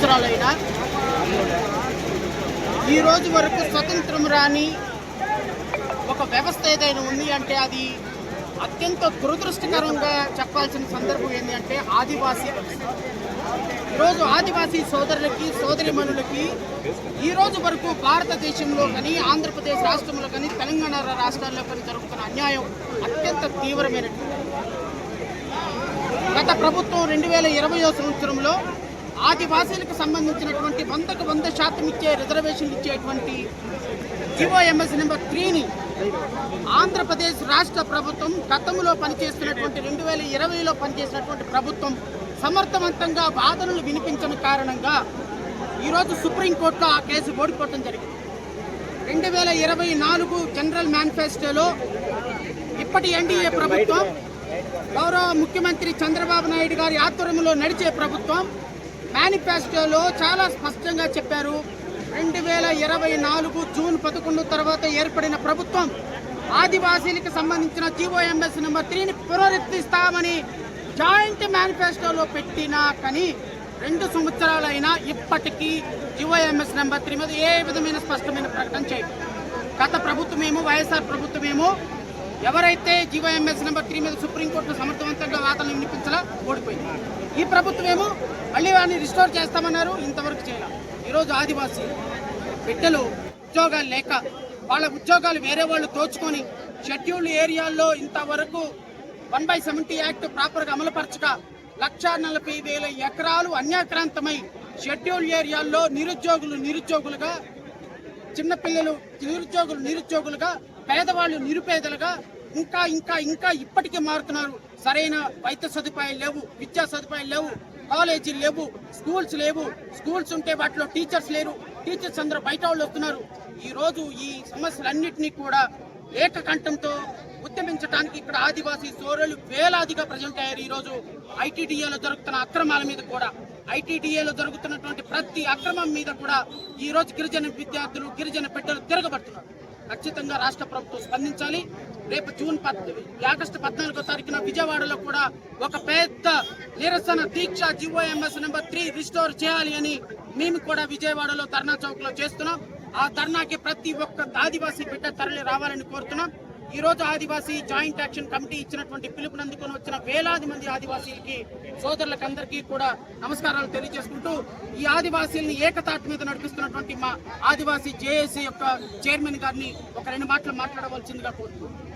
సంవత్సరాలైనా ఈ రోజు వరకు స్వతంత్రం రాని ఒక వ్యవస్థ ఏదైనా ఉంది అంటే అది అత్యంత దురదృష్టకరంగా చెప్పాల్సిన సందర్భం ఏంటి అంటే ఆదివాసీ వ్యవస్థ. ఈరోజు ఆదివాసీ సోదరులకి సోదరిమణులకి ఈ రోజు వరకు భారతదేశంలో కానీ ఆంధ్రప్రదేశ్ రాష్ట్రంలో కానీ తెలంగాణ రాష్ట్రాల్లో కానీ జరుగుతున్న అన్యాయం అత్యంత తీవ్రమైనటువంటి. గత ప్రభుత్వం 2020వ సంవత్సరంలో ఆదివాసీలకు సంబంధించినటువంటి 100% ఇచ్చే రిజర్వేషన్లు ఇచ్చేటువంటి జీవోఎంఎస్ నెంబర్ 3ని ఆంధ్రప్రదేశ్ రాష్ట్ర ప్రభుత్వం గతంలో పనిచేస్తున్నటువంటి 2020లో పనిచేసినటువంటి ప్రభుత్వం సమర్థవంతంగా వాదనలు వినిపించని కారణంగా ఈరోజు సుప్రీంకోర్టులో ఆ కేసు ఓడిపోవడం జరిగింది. 2024 జనరల్ మేనిఫెస్టోలో ఇప్పటి ఎన్డీఏ ప్రభుత్వం గౌరవ ముఖ్యమంత్రి చంద్రబాబు నాయుడు గారి ఆధ్వర్యంలో నడిచే ప్రభుత్వం మేనిఫెస్టోలో చాలా స్పష్టంగా చెప్పారు. 2024 జూన్ 11 తర్వాత ఏర్పడిన ప్రభుత్వం ఆదివాసీలకు సంబంధించిన జీవోఎంఎస్ నెంబర్ 3ని పునరుద్ధరిస్తామని జాయింట్ మేనిఫెస్టోలో పెట్టినా కానీ 2 సంవత్సరాలైనా ఇప్పటికీ జీవోఎంఎస్ నెంబర్ 3 మీద ఏ విధమైన స్పష్టమైన ప్రకటన చేయదు. గత ప్రభుత్వమేమో వైఎస్ఆర్ ప్రభుత్వమేమో ఎవరైతే జీవోఎంఎస్ నెంబర్ 3 మీద సుప్రీంకోర్టులో సమర్థవంతంగా వాదనలు వినిపించలా ఓడిపోయింది. ఈ ప్రభుత్వమేమో మళ్ళీ వారిని రిస్టోర్ చేస్తామన్నారు, ఇంతవరకు చేయాలి. ఈరోజు ఆదివాసీ బిడ్డలు ఉద్యోగాలు లేక వాళ్ళ ఉద్యోగాలు వేరే వాళ్ళు దోచుకొని షెడ్యూల్డ్ ఏరియాల్లో ఇంతవరకు 1/70 యాక్ట్ ప్రాపర్గా అమలుపరచక 1,40,000 ఎకరాలు అన్యాక్రాంతమై షెడ్యూల్డ్ ఏరియాల్లో నిరుద్యోగులుగా చిన్నపిల్లలు నిరుద్యోగులుగా పేదవాళ్ళు నిరుపేదలుగా ఇంకా ఇంకా ఇంకా ఇప్పటికీ మారుతున్నారు. సరైన వైద్య సదుపాయాలు లేవు, విద్యా సదుపాయాలు లేవు, కాలేజీలు లేవు, స్కూల్స్ లేవు. స్కూల్స్ ఉంటే వాటిలో టీచర్స్ లేరు, టీచర్స్ అందరూ బయట వాళ్ళు వస్తున్నారు. ఈరోజు ఈ సమస్యలన్నింటినీ కూడా ఏకకంఠంతో ఉద్యమించడానికి ఇక్కడ ఆదివాసీ సోదరులు వేలాదిగా ప్రజెంట్ అయ్యారు. ఈరోజు ఐటీడీఏలో జరుగుతున్న అక్రమాల మీద కూడా, ఐటీడీఏలో జరుగుతున్నటువంటి ప్రతి అక్రమం మీద కూడా ఈరోజు గిరిజన విద్యార్థులు గిరిజన బిడ్డలు తిరగబడుతున్నారు. ఖచ్చితంగా రాష్ట్ర ప్రభుత్వం స్పందించాలి. రేపు ఆగస్టు 14వ తారీఖున విజయవాడలో కూడా ఒక పెద్ద నిరసన దీక్ష జీవోఎంఎస్ నెంబర్ 3 రిస్టోర్ చేయాలి అని మేము కూడా విజయవాడలో ధర్నా చౌక్ లో చేస్తున్నాం. ఆ ధర్నాకి ప్రతి ఒక్క ఆదివాసీ బిడ్డ తరలి రావాలని కోరుతున్నాం. ఈ రోజు ఆదివాసీ జాయింట్ యాక్షన్ కమిటీ ఇచ్చినటువంటి పిలుపుని అందుకొని వచ్చిన వేలాది మంది ఆదివాసీలకి సోదరులకు అందరికీ కూడా నమస్కారాలు తెలియజేసుకుంటూ ఈ ఆదివాసీల్ని ఏకతాటి మీద నడిపిస్తున్నటువంటి మా ఆదివాసీ జేఏసీ యొక్క చైర్మన్ గారిని ఒక 2 మాటలు మాట్లాడవలసిందిగా కోరుతున్నాం.